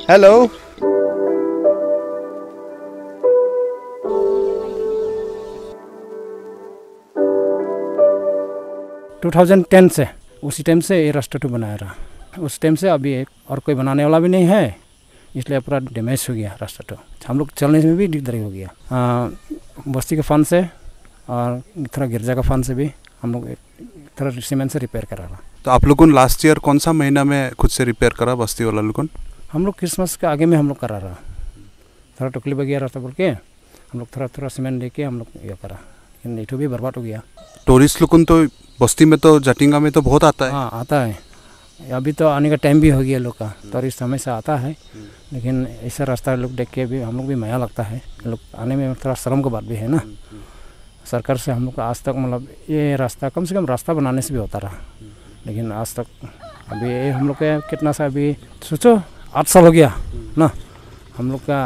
Hello. To 2010 से उसी time से ये रास्ता तो बनाया रहा। उस टाइम से अभी एक और कोई बनाने वाला भी नहीं है, इसलिए पूरा डैमेज हो गया रास्ता। तो हम लोग चलने में भी दिक्कत हो गया। बस्ती के फंड से और थोड़ा गिरजा का फंड से भी हम लोग थोड़ा सीमेंट से रिपेयर करा रहा। तो आप लोगों ने लास्ट ईयर कौन सा महीना में खुद से रिपेयर करा बस्ती वाला लोगों? हम लोग क्रिसमस के आगे में हम लोग करा रहा। थोड़ा टुकली बगिया रास्ता बोल के हम लोग थोड़ा थोड़ा सीमेंट लेके हम लोग ये करा, लेकिन नहीं तो भी बर्बाद हो गया। टूरिस्ट लोगों तो बस्ती में तो जटिंगा में तो बहुत आता है। हाँ आता है, अभी तो आने का टाइम भी हो गया लोग का, टूरिस्ट हमेशा आता है। लेकिन ऐसा रास्ता लोग देख के भी हम लोग भी माया लगता है। लोग आने में थोड़ा शर्म की बात भी है ना। सरकार से हम लोग आज तक मतलब ये रास्ता कम से कम रास्ता बनाने से भी होता रहा, लेकिन आज तक अभी ये हम लोग का कितना सा अभी सोचो 8 साल हो गया ना, हम लोग का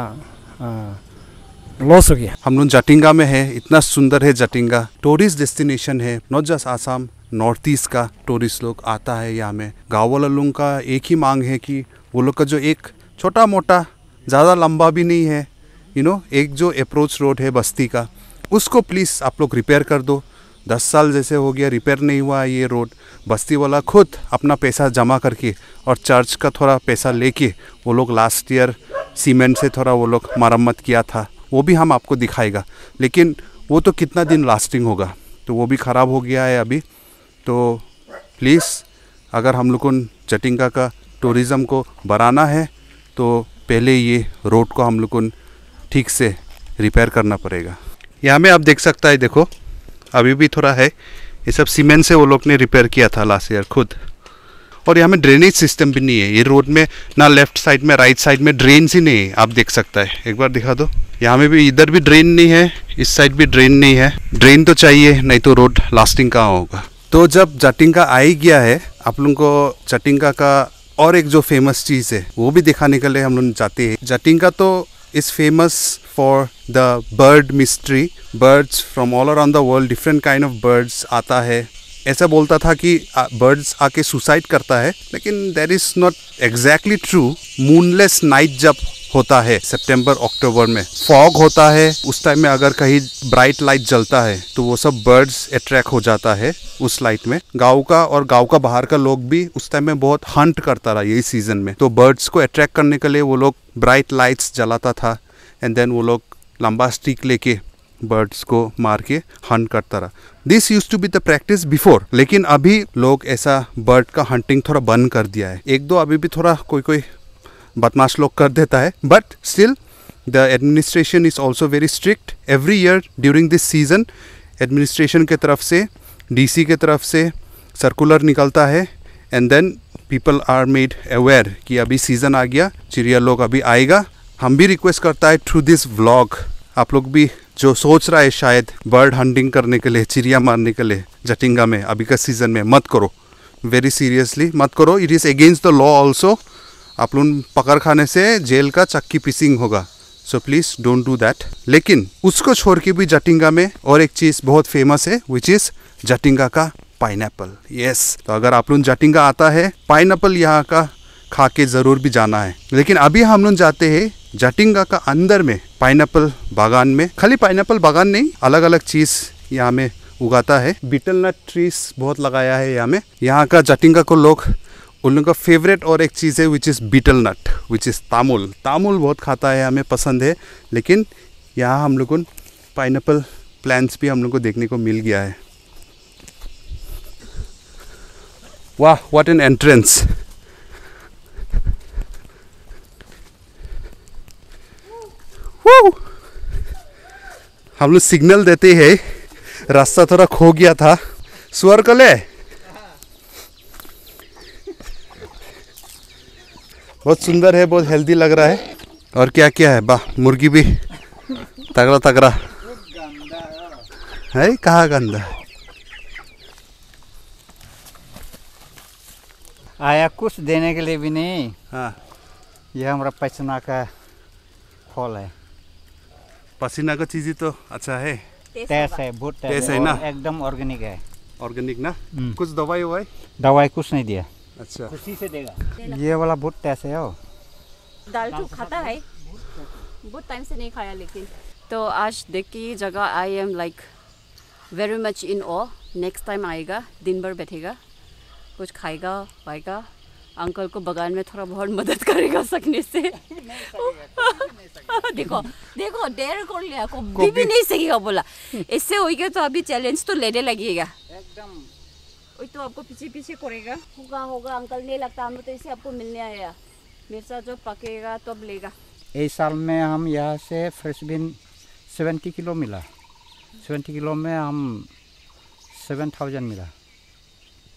लॉस हो गया। हम लोग जटिंगा में है, इतना सुंदर है जटिंगा, टूरिस्ट डेस्टिनेशन है। Not just Assam, north east का टूरिस्ट लोग आता है यहाँ में। गाँव वाला लोगों का एक ही मांग है कि वो लोग का जो एक छोटा मोटा ज़्यादा लंबा भी नहीं है एक जो अप्रोच रोड है बस्ती का, उसको प्लीज़ आप लोग रिपेयर कर दो। 10 साल जैसे हो गया रिपेयर नहीं हुआ ये रोड। बस्ती वाला खुद अपना पैसा जमा करके और चर्च का थोड़ा पैसा लेके वो लोग लास्ट ईयर सीमेंट से थोड़ा वो लोग मरम्मत किया था, वो भी हम आपको दिखाएगा। लेकिन वो तो कितना दिन लास्टिंग होगा, तो वो भी ख़राब हो गया है अभी। तो प्लीज़ अगर हम लोग को जटिंगा का टूरिज़म को बढ़ाना है तो पहले ये रोड को हम लोग को ठीक से रिपेयर करना पड़ेगा। यहाँ में आप देख सकता है, देखो अभी भी थोड़ा है, ये सब सीमेंट से वो लोग ने रिपेयर किया था लास्ट ईयर खुद। और यहाँ में ड्रेनेज सिस्टम भी नहीं है ये रोड में, ना लेफ्ट साइड में राइट साइड में ड्रेन ही नहीं है। आप देख सकता है, एक बार दिखा दो। यहाँ में भी इधर भी ड्रेन नहीं है, इस साइड भी ड्रेन नहीं है। ड्रेन तो चाहिए, नहीं तो रोड लास्टिंग कहाँ होगा। तो जब जटिंगा आ ही गया है, आप लोगों को जटिंगा का और एक जो फेमस चीज़ है वो भी दिखाने के लिए हम लोग चाहते हैं। जटिंगा तो is famous for the bird mystery. Birds from all around the world, different kind of birds आता है। ऐसा बोलता था कि बर्ड्स आके सुसाइड करता है, लेकिन that is not exactly true. Moonless night जब होता है सितंबर अक्टूबर में, फॉग होता है, उस टाइम में अगर कहीं ब्राइट लाइट जलता है तो वो सब बर्ड्स अट्रैक्ट हो जाता है उस लाइट में। गाँव का और गाँव का बाहर का लोग भी उस टाइम में बहुत हंट करता रहा यही सीजन में। तो बर्ड्स को अट्रैक्ट करने के लिए वो लोग ब्राइट लाइट्स जलाता था, एंड देन वो लोग लंबा स्टिक लेके बर्ड्स को मार के हंट करता रहा। This used to be the practice before, लेकिन अभी लोग ऐसा बर्ड का हंटिंग थोड़ा बंद कर दिया है। एक दो अभी भी थोड़ा कोई बदमाश लोग कर देता है, but still the administration is also very strict. Every year during this season administration के तरफ से, डीसी के तरफ से सर्कुलर निकलता है, and then people are made aware कि अभी सीज़न आ गया, चिड़िया लोग अभी आएगा। हम भी रिक्वेस्ट करता है थ्रू दिस व्लॉग, आप लोग भी जो सोच रहा है शायद बर्ड हंटिंग करने के लिए, चिड़िया मारने के लिए जटिंगा में अभी का सीज़न में, मत करो, वेरी सीरियसली मत करो। It is against the law also. आप लोग पकड़ खाने से जेल का चक्की पिसिंग होगा, so please don't do that. लेकिन उसको छोड़ के भी जटिंगा में और एक चीज़ बहुत फेमस है, विच इज़ जटिंगा का पाइनएप्पल। यस, तो अगर आप लोग जटिंगा आता है, पाइनएप्पल यहाँ का खा के ज़रूर भी जाना है। लेकिन अभी हम लोग जाते हैं जटिंगा का अंदर में पाइनएप्पल बागान में। खाली पाइनएप्पल बागान नहीं, अलग अलग चीज़ यहाँ में उगाता है। बीटल नट ट्रीज बहुत लगाया है यहाँ में। यहाँ का जटिंगा को लोग, उन लोगों का फेवरेट और एक चीज़ है which is betel nut, which is tamul. तामुल बहुत खाता है, हमें पसंद है। लेकिन यहाँ हम लोग को पाइनएप्पल प्लांट्स भी हम लोग को देखने को मिल गया है। वाह, व्हाट एन एंट्रेंस। हम लोग सिग्नल देते हैं, रास्ता थोड़ा खो गया था। स्वर कले बहुत सुंदर है, बहुत हेल्दी लग रहा है। और क्या क्या है, वाह, मुर्गी भी तगड़ा तगड़ा है। कहाँ गंदा है? आया कुछ देने के लिए भी नहीं। हाँ, यह हमारा पसीना का फल है। पसीना का चीज़ ही तो अच्छा है। तेज है, बहुत तेज है ना, एकदम ऑर्गेनिक है। ऑर्गेनिक ना। कुछ दवाई दवाई कुछ नहीं दिया, अच्छा, खुशी से देगा। ये वाला बहुत तेज है। दाल तो खाता है, बहुत टाइम से नहीं खाया लेकिन। तो आज देख के ये जगह I am like very much in awe. Next time आएगा, दिन भर बैठेगा, कुछ खाएगा वाएगा, अंकल को बगान में थोड़ा बहुत मदद करेगा सकने से। देखो देखो डेर कर लिया, कभी भी नहीं सकेगा बोला। इससे हो गया तो अभी चैलेंज तो लेने लगेगा एकदम। वही तो आपको पीछे पीछे करेगा। होगा होगा अंकल, नहीं लगता हम तो इसे आपको मिलने आया। मिर्चा जो पकेगा तब लेगा। इस साल में हम यहाँ से फ्रेश बीन 70 किलो मिला। 70 किलो में हम 7000 मिला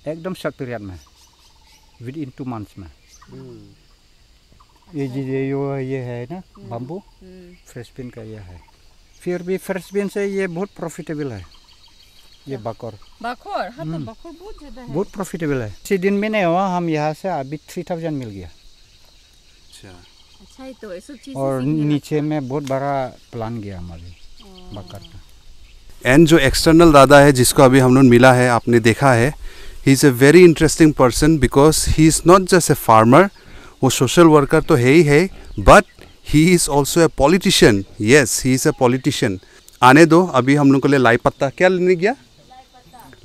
एकदम शॉर्ट पीरियड में, विद इन 2 मंथ्स में। ये है ना बम्बू, फ्रेश बीन का ये है। फिर भी फ्रेश बीन से ये बहुत प्रॉफिटेबल है। ये बकोर हाँ तो बकोर बहुत ज़्यादा है, बहुत प्रॉफिटेबल है। इसी दिन में नहीं हुआ, हम यहाँ से अभी 3000 मिल गया। अच्छा है तो ये सब चीज़। और नीचे में बहुत बड़ा प्लान गया हमारे बकर का। एंड जो एक्सटर्नल दादा है जिसको अभी हम लोग मिला है, आपने देखा है, ही is a very interesting person because he is not just a farmer, वो सोशल वर्कर तो है ही है, but he is also a politician. Yes, he is a politician. आने दो, अभी हम लोग के लिए लाई पत्ता क्या लेने गया,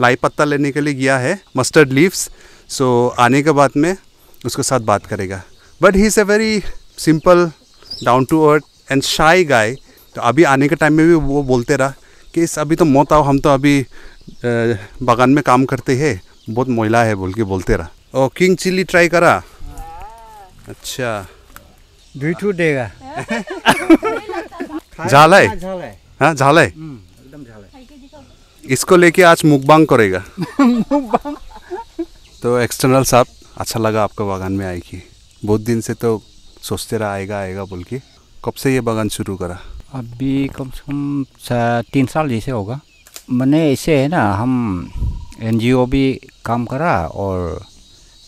लाई पत्ता लेने के लिए गया है, मस्टर्ड लीव्स। सो आने के बाद में उसके साथ बात करेगा। But he is a very simple, down to earth and shy guy. तो अभी आने के टाइम में भी वो बोलते रहा कि अभी तो मत आओ, हम तो अभी बागान में काम करते हैं, बहुत मैला है बोल के बोलते रहा। ओ किंग चिली ट्राई करा? अच्छा, 2 देगा। झाल है, झाल है, हाँ झाल है, एकदम झाल है। इसको लेके आज मुकबांग करेगा। तो एक्सटर्नल साहब, अच्छा लगा आपका बागान में आई कि बहुत दिन से तो सोचते रहा आएगा आएगा बोल के। कब से ये बागान शुरू करा? अभी कम से कम 3 साल जैसे होगा। मैंने ऐसे है ना, हम NGO भी काम करा और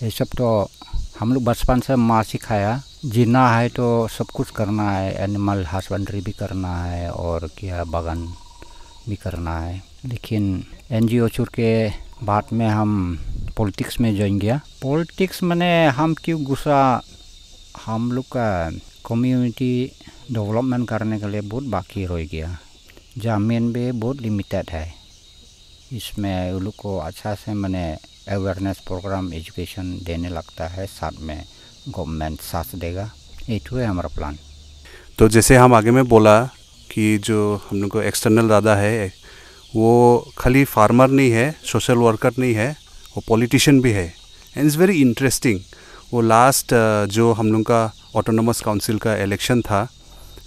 ये सब तो हम लोग बचपन से माँ सिखाया। जीना है तो सब कुछ करना है, एनिमल हस्बेंड्री भी करना है और क्या बागान भी करना है। लेकिन NGO छोड़ के बाद में हम पॉलिटिक्स में ज्वाइन किया। पॉलिटिक्स में हम क्यों घुसा, हम लोग का कम्युनिटी डेवलपमेंट करने के लिए बहुत बाकी रह गया। ज़मीन भी बहुत लिमिटेड है, इसमें उन लोग को अच्छा से मैंने अवेयरनेस प्रोग्राम एजुकेशन देने लगता है, साथ में गवर्नमेंट साथ देगा। ये तो है हमारा प्लान। तो जैसे हम आगे में बोला कि जो हम लोग को एक्सटर्नल दादा है, वो खाली फार्मर नहीं है, सोशल वर्कर नहीं है, वो पॉलिटिशियन भी है। And is very interesting. वो लास्ट जो हम लोग का ऑटोनोमस काउंसिल का इलेक्शन था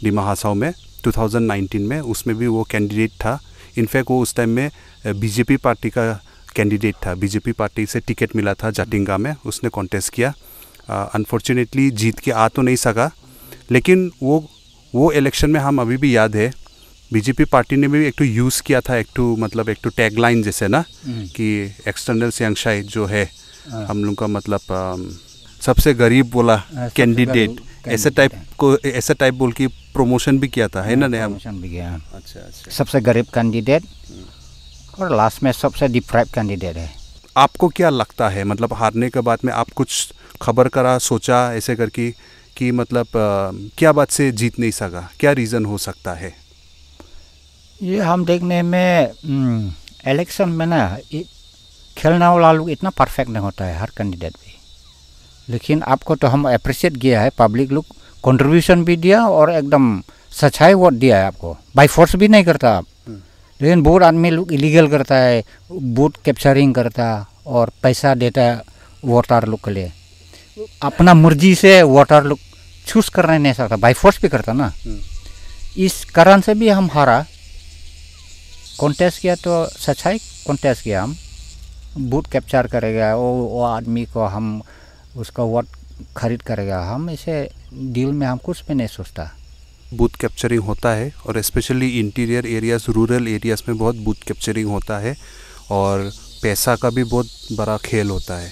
डिमा हासाओ में 2019 में, उसमें भी वो कैंडिडेट था। इनफैक्ट वो उस टाइम में बीजेपी पार्टी का कैंडिडेट था, बीजेपी पार्टी से टिकट मिला था जाटिंगा में, उसने कॉन्टेस्ट किया। अनफॉर्चुनेटली जीत के आ तो नहीं सका, लेकिन वो इलेक्शन में हम अभी भी याद है, बीजेपी पार्टी ने भी एक तो यूज़ किया था, एक तो टैगलाइन जैसे ना कि एक्सटर्नल सियांगशाई जो है हम लोग का मतलब सबसे गरीब बोला कैंडिडेट, ऐसे टाइप बोल के प्रमोशन भी किया था, है ना? नया प्रमोशन भी किया। अच्छा। सबसे गरीब कैंडिडेट और लास्ट में सबसे डिप्राइव कैंडिडेट है। आपको क्या लगता है, मतलब हारने के बाद में आप कुछ खबर करा, सोचा ऐसे करके कि मतलब क्या बात से जीत नहीं सका, क्या रीज़न हो सकता है? ये हम देखने में इलेक्शन में ना खेलने वाला लोग इतना परफेक्ट नहीं होता है, हर कैंडिडेट भी। लेकिन आपको तो हम अप्रिशिएट किया है, पब्लिक लोग कंट्रीब्यूशन भी दिया और एकदम सच्चाई वोट दिया है आपको। बाय फोर्स भी नहीं करता आप। लेकिन बहुत आदमी लोग इलीगल करता है, वोट कैप्चरिंग करता और पैसा देता है वोटर लोग के लिए। अपना मर्जी से वोटर लोग चूज करना नहीं सकता, बाय फोर्स भी करता ना। इस कारण से भी हम हारा। कॉन्टेस्ट किया तो सच्चाई कॉन्टेस्ट किया, हम वोट कैप्चर करेगा वो आदमी को, हम उसका वोट खरीद करेगा। हम इसे डील में हम कुछ भी नहीं सोचता। बूथ कैप्चरिंग होता है और specially interior areas, rural areas में बहुत बूथ कैप्चरिंग होता है और पैसा का भी बहुत बड़ा खेल होता है।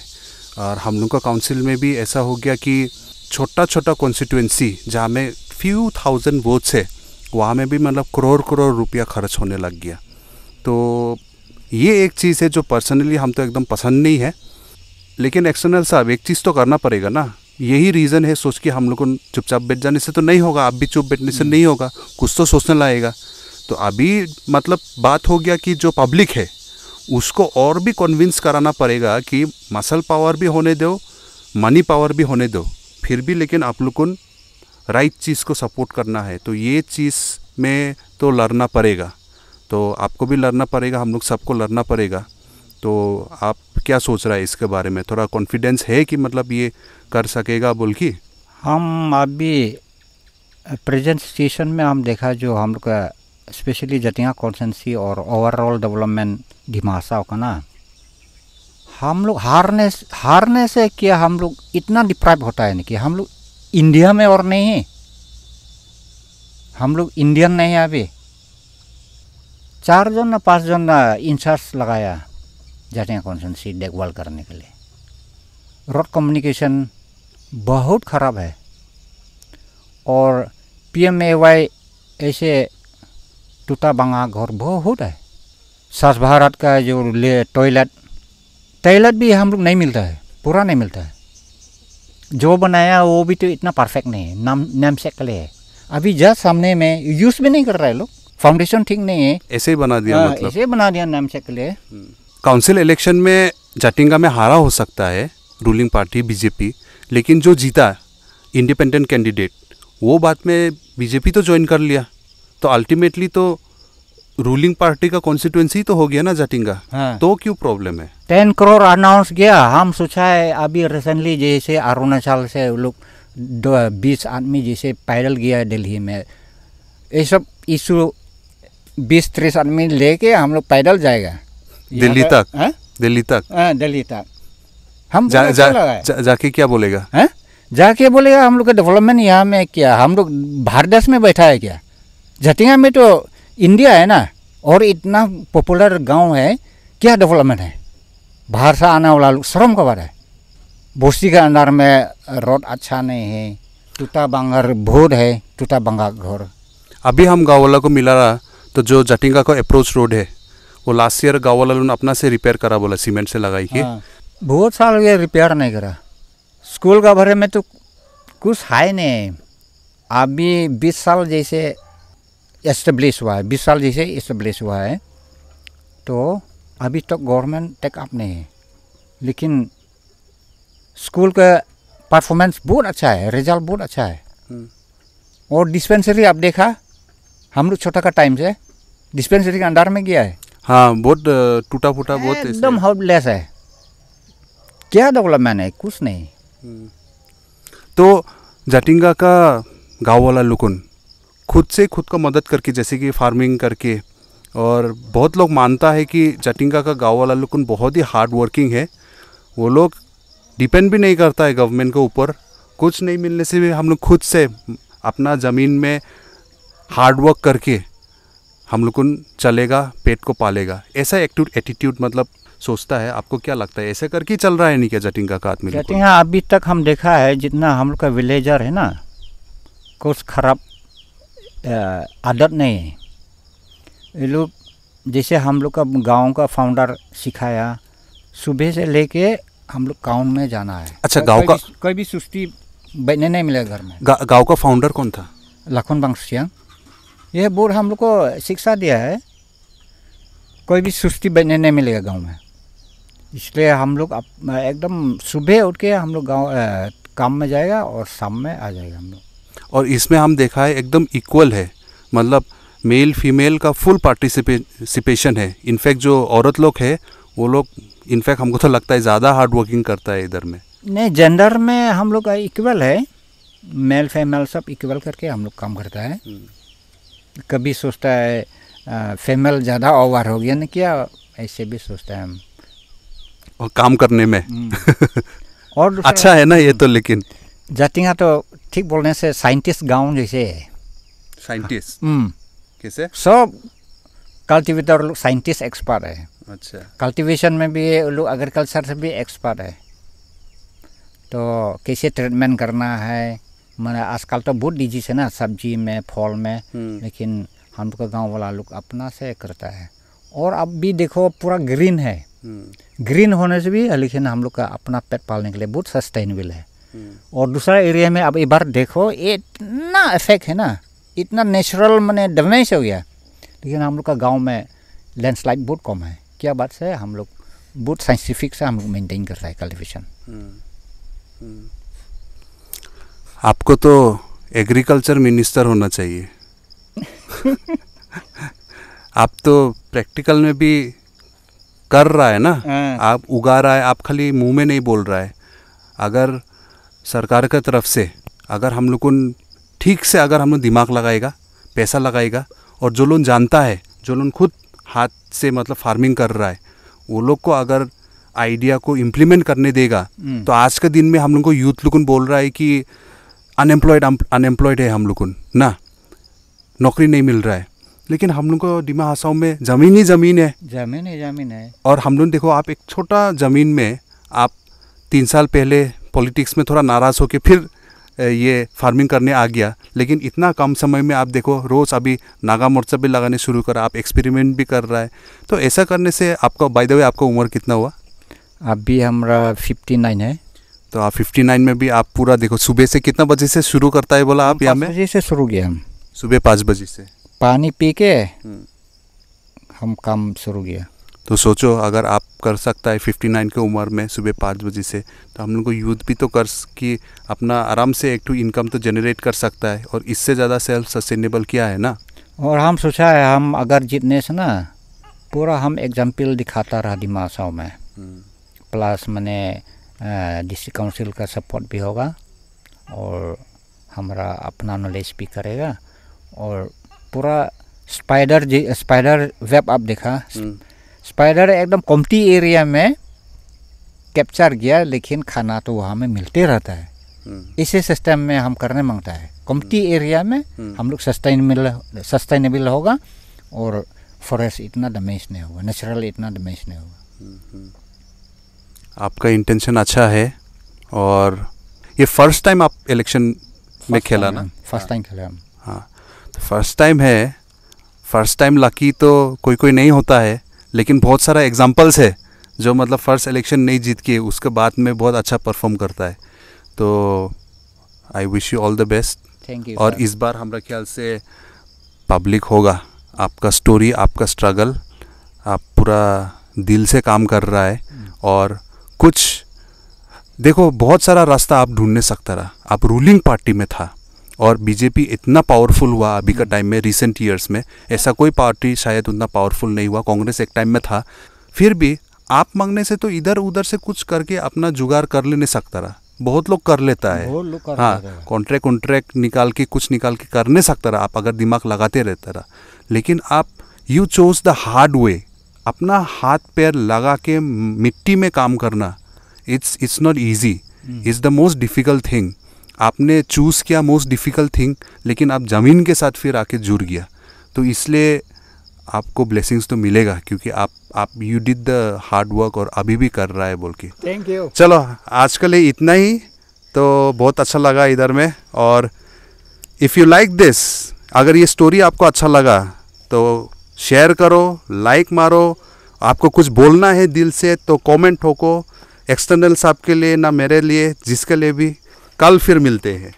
और हम लोग का काउंसिल में भी ऐसा हो गया कि छोटा छोटा कॉन्स्टिट्यूंसी जहाँ में फ्यू थाउजेंड वोट्स है, वहाँ में भी मतलब करोड़ रुपया खर्च होने लग गया। तो ये एक चीज़ है जो पर्सनली हम तो एकदम पसंद नहीं है। लेकिन एक्सटर्नल साहब, एक चीज़ तो करना पड़ेगा ना, यही रीज़न है सोच के हम लोग को चुपचाप बैठ जाने से तो नहीं होगा, आप भी चुप बैठने से नहीं होगा, कुछ तो सोचने लगेगा। तो अभी मतलब बात हो गया कि जो पब्लिक है उसको और भी कन्विंस कराना पड़ेगा कि मसल पावर भी होने दो, मनी पावर भी होने दो, फिर भी लेकिन आप लोग को राइट चीज़ को सपोर्ट करना है। तो ये चीज़ में तो लड़ना पड़ेगा, तो आपको भी लड़ना पड़ेगा, हम लोग सबको लड़ना पड़ेगा। तो आप क्या सोच रहा है इसके बारे में? थोड़ा कॉन्फिडेंस है कि मतलब ये कर सकेगा बोल की? हम अभी प्रेजेंट सिचुएशन में हम देखा जो हम लोग का स्पेशली जटिंगा कॉन्स्टिट्यूंसी और ओवरऑल डेवलपमेंट डिमासा का ना, हम लोग हारने से क्या हम लोग इतना डिप्राइव होता है ना कि हम लोग इंडिया में और नहीं है, हम लोग इंडियन नहीं है। अभी 4 जन ना 5 जन ना इंचार्ज लगाया जटिंगा कॉन्स्टिट्यूंसी देखभाल करने के लिए। रोड कम्युनिकेशन बहुत ख़राब है और PMAY ऐसे टूटा बंगा घर बहुत है। स्वच्छ भारत का जो टॉयलेट भी हम लोग नहीं मिलता है, पूरा नहीं मिलता है। जो बनाया वो भी तो इतना परफेक्ट नहीं है, नाम से के लिए है। अभी जस्ट सामने में यूज़ भी नहीं कर रहा है लोग, फाउंडेशन ठीक नहीं है, ऐसे ही बना दिया। मतलब ऐसे बना दिया नाम से के लिए। काउंसिल इलेक्शन में जटिंगा में हारा हो सकता है रूलिंग पार्टी BJP, लेकिन जो जीता इंडिपेंडेंट कैंडिडेट वो बाद में BJP तो ज्वाइन कर लिया, तो अल्टीमेटली तो रूलिंग पार्टी का कॉन्स्टिट्यूंसी तो हो गया ना जटिंगा। हाँ। तो क्यों प्रॉब्लम है? 10 करोड़ अनाउंस किया। हम सोचा है अभी रिसेंटली जैसे अरुणाचल से लोग 20 आदमी जैसे पैदल गया दिल्ली में, ये सब इशू 20-30 आदमी लेके हम लोग पैदल जाएगा दिल्ली तक। दिल्ली तक? दिल्ली तक हम जाके क्या बोलेगा? जाके बोलेगा हम लोग का डेवलपमेंट यहाँ में क्या, हम लोग भारत देश में बैठा है क्या? जटिंगा में तो इंडिया है ना, और इतना पॉपुलर गांव है, क्या डेवलपमेंट है? बाहर से आने वाला लोग शर्म का बात है। बोस्ती के अंदर में रोड अच्छा नहीं है, टूटा बंगर भोर है, टूटा बंगा घर। अभी हम गाँव वाला को मिला रहा, तो जो जटिंगा का अप्रोच रोड है वो लास्ट ईयर गाँव वाला ने अपना से रिपेयर करा, बोला सीमेंट से लगाई के। बहुत साल ये रिपेयर नहीं करा। स्कूल का भरे में तो कुछ है नहीं। अभी 20 साल जैसे एस्टेब्लिश हुआ है, 20 साल जैसे एस्टेब्लिश हुआ है, तो अभी तक गवर्नमेंट टेकअप नहीं है। लेकिन स्कूल का परफॉर्मेंस बहुत अच्छा है, रिजल्ट बहुत अच्छा है। और डिस्पेंसरी आप देखा, हम लोग छोटा का टाइम से डिस्पेंसरी के अंदर में गया है। हाँ, बहुत टूटा फूटा, बहुत एकदम हेल्पलेस है। क्या डेवलपमेंट है? कुछ नहीं। तो जटिंगा का गाँव वाला लोगन खुद से खुद को मदद करके, जैसे कि फार्मिंग करके, और बहुत लोग मानता है कि जटिंगा का गाँव वाला लोगन बहुत ही हार्ड वर्किंग है। वो लोग डिपेंड भी नहीं करता है गवर्नमेंट के ऊपर। कुछ नहीं मिलने से भी हम लोग खुद से अपना ज़मीन में हार्ड वर्क करके हम लोग को चलेगा, पेट को पालेगा, ऐसा एटीट्यूड मतलब सोचता है। आपको क्या लगता है, ऐसे करके चल रहा है नहीं क्या जटिंगा का आदमी? जटिंगा अभी तक हम देखा है जितना हम लोग का विलेजर है ना, कुछ खराब आदत नहीं है। ये लोग जैसे हम लोग का गांव का फाउंडर सिखाया, सुबह से लेके हम लोग गाँव में जाना है। अच्छा, गांव का कोई भी सुस्ती बैठने नहीं मिलेगा घर में। गांव का फाउंडर कौन था? लखन बांगसियांग। यह बोर्ड हम लोग को शिक्षा दिया है, कोई भी सुस्ती बैठने नहीं मिलेगा गांव में। इसलिए हम लोग एकदम सुबह उठ के हम लोग गाँव काम में जाएगा और शाम में आ जाएगा हम लोग। और इसमें हम देखा है एकदम इक्वल है, मतलब मेल फीमेल का फुल पार्टिसिपेशन है। इनफैक्ट जो औरत लोग है वो लोग इनफैक्ट हमको तो लगता है ज़्यादा हार्ड वर्किंग करता है इधर में। नहीं, जेंडर में हम लोग का इक्वल है, मेल फीमेल सब इक्वल करके हम लोग काम करता है। कभी सोचता है फीमेल ज़्यादा ओवर हो गया ना क्या, ऐसे भी सोचता है हम और काम करने में। और अच्छा है ना ये तो। लेकिन जटिंगा तो ठीक बोलने से साइंटिस्ट गांव जैसे है। साइंटिस्ट कैसे? सब कल्टीवेटर लोग साइंटिस्ट एक्सपर्ट है। अच्छा, कल्टीवेशन में भी लोग एग्रीकल्चर से भी एक्सपर्ट है। तो कैसे ट्रीटमेंट करना है, मैंने आजकल तो बहुत डिजीज है ना सब्जी में, फल में, लेकिन हम लोग का गाँव वाला लोग अपना से करता है। और अब भी देखो पूरा ग्रीन है, ग्रीन होने से भी, लेकिन हम लोग का अपना पेट पालने के लिए बहुत सस्टेनेबल है। और दूसरा एरिया में अब एक बार देखो इतना इफेक्ट है ना, इतना नेचुरल मैंने डैमेज हो गया। लेकिन हम लोग का गांव में लैंडस्लाइड बहुत कम है। क्या बात से हम लोग बहुत साइंटिफिक से हम लोग मेंटेन कर रहे हैं कल्टीवेशन। आपको तो एग्रीकल्चर मिनिस्टर होना चाहिए। आप तो प्रैक्टिकल में भी कर रहा है ना, आप उगा रहा है, आप खाली मुंह में नहीं बोल रहा है। अगर सरकार की तरफ से अगर हम लोग को ठीक से अगर हम लोग दिमाग लगाएगा, पैसा लगाएगा, और जो लोग जानता है, जो लोग खुद हाथ से मतलब फार्मिंग कर रहा है, वो लोग को अगर आइडिया को इम्प्लीमेंट करने देगा, तो आज के दिन में हम लोग को यूथ लोग बोल रहा है कि अनएम्प्लॉयड है हम लोग को ना, नौकरी नहीं मिल रहा है। लेकिन हम लोग को डिमा हासाओं में ज़मीन ही ज़मीन है, ज़मीन है। और हम लोग देखो, आप एक छोटा ज़मीन में आप 3 साल पहले पॉलिटिक्स में थोड़ा नाराज़ होकर फिर ये फार्मिंग करने आ गया, लेकिन इतना कम समय में आप देखो रोज़ अभी नागा मोर्चा भी लगाने शुरू करा, आप एक्सपेरिमेंट भी कर रहा है। तो ऐसा करने से आपका, बाय द वे, आपका उम्र कितना हुआ? अभी हमारा 59 है। तो आप 59 में भी आप पूरा देखो, सुबह से कितना बजे से शुरू करता है बोला आप? यहाँ में 5 बजे से शुरू किया हम, सुबह 5 बजे से पानी पी के हम काम शुरू किया। तो सोचो अगर आप कर सकता है 59 की उम्र में सुबह 5 बजे से, तो हम लोग को यूथ भी तो कर कि अपना आराम से एक टू इनकम तो जनरेट कर सकता है, और इससे ज़्यादा सेल्फ सस्टेनेबल क्या है ना। और हम सोचा है हम अगर जीतने से ना पूरा हम एग्जाम्पल दिखाता रहा डिमा हासाओं में, प्लस मैंने डिस्ट्रिक्ट काउंसिल का सपोर्ट भी होगा, और हमारा अपना नॉलेज भी करेगा, और पूरा स्पाइडर वेब आप देखा, स्पाइडर एकदम कमती एरिया में कैप्चर किया, लेकिन खाना तो वहाँ में मिलते रहता है। इसी सिस्टम में हम करने मांगता है, कमती एरिया में हम लोग सस्टेनेबल होगा, और फॉरेस्ट इतना डैमेज नहीं होगा, नेचुरल इतना डैमेज नहीं होगा। आपका इंटेंशन अच्छा है, और ये फर्स्ट टाइम आप इलेक्शन में खेला ना? फर्स्ट टाइम खेला हम। हाँ, तो फर्स्ट टाइम है, फर्स्ट टाइम लकी तो कोई नहीं होता है, लेकिन बहुत सारा एग्जांपल्स है जो मतलब फर्स्ट इलेक्शन नहीं जीत के उसके बाद में बहुत अच्छा परफॉर्म करता है। तो I wish you all the best. Thank you. और इस बार हमारा ख्याल से पब्लिक होगा, आपका स्टोरी, आपका स्ट्रगल, आप पूरा दिल से काम कर रहा है, और कुछ देखो बहुत सारा रास्ता आप ढूंढने सकता रहा। आप रूलिंग पार्टी में था, और बीजेपी इतना पावरफुल हुआ अभी का टाइम में, रिसेंट ईयर्स में ऐसा कोई पार्टी शायद उतना पावरफुल नहीं हुआ। कांग्रेस एक टाइम में था, फिर भी आप मांगने से तो इधर उधर से कुछ करके अपना जुगाड़ कर ले नहीं सकता रहा। बहुत लोग कर लेता है, हाँ, कॉन्ट्रैक्ट निकाल के कुछ निकाल के कर नहीं सकता रहा आप अगर दिमाग लगाते रहता रहा। लेकिन आप you chose the hard way, अपना हाथ पैर लगा के मिट्टी में काम करना, it's not easy, it's the most difficult thing. आपने चूज़ किया मोस्ट डिफ़िकल्ट थिंग, लेकिन आप ज़मीन के साथ फिर आके जुड़ गया, तो इसलिए आपको ब्लेसिंग्स तो मिलेगा, क्योंकि आप you did the hard work, और अभी भी कर रहा है बोल के। Thank you. चलो आज के लिए इतना ही, तो बहुत अच्छा लगा इधर में। और इफ़ यू लाइक दिस, अगर ये स्टोरी आपको अच्छा लगा तो शेयर करो, लाइक मारो। आपको कुछ बोलना है दिल से तो कमेंट ठोको, एक्सटर्नल साहब के लिए ना मेरे लिए, जिसके लिए भी। कल फिर मिलते हैं।